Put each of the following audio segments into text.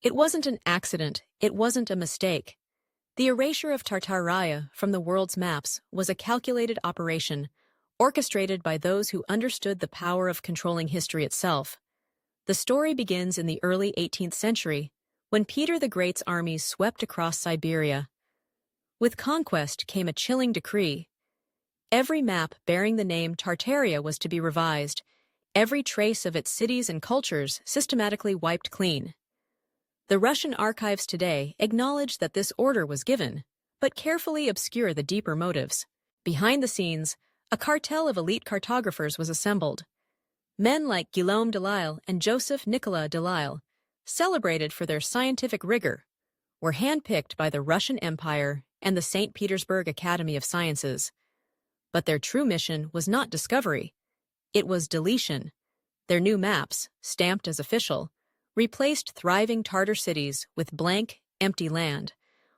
It wasn't an accident, it wasn't a mistake. The erasure of Tartaria from the world's maps was a calculated operation, orchestrated by those who understood the power of controlling history itself. The story begins in the early 18th century, when Peter the Great's armies swept across Siberia. With conquest came a chilling decree. Every map bearing the name Tartaria was to be revised, every trace of its cities and cultures systematically wiped clean. The Russian archives today acknowledge that this order was given, but carefully obscure the deeper motives. Behind the scenes, a cartel of elite cartographers was assembled. Men like Guillaume Delisle and Joseph Nicolas Delisle, celebrated for their scientific rigor, were handpicked by the Russian Empire and the St. Petersburg Academy of Sciences. But their true mission was not discovery. It was deletion. Their new maps, stamped as official, replaced thriving Tartar cities with blank, empty land.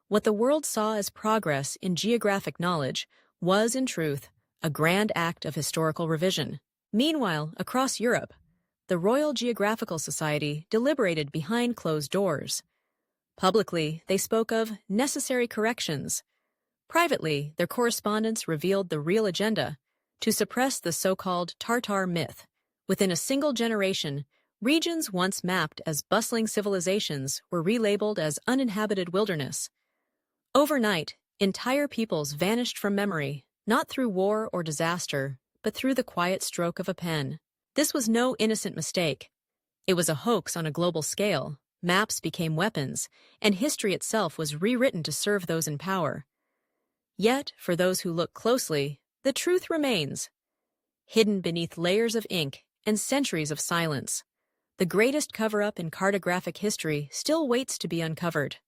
What the world saw as progress in geographic knowledge was, in truth, a grand act of historical revision. Meanwhile, across Europe, the Royal Geographical Society deliberated behind closed doors. Publicly, they spoke of necessary corrections. Privately, their correspondence revealed the real agenda: to suppress the so-called Tartar myth. Within a single generation, regions once mapped as bustling civilizations were relabeled as uninhabited wilderness. Overnight, entire peoples vanished from memory, not through war or disaster, but through the quiet stroke of a pen. This was no innocent mistake. It was a hoax on a global scale. Maps became weapons, and history itself was rewritten to serve those in power. Yet, for those who look closely, the truth remains. Hidden beneath layers of ink and centuries of silence, the greatest cover-up in cartographic history still waits to be uncovered.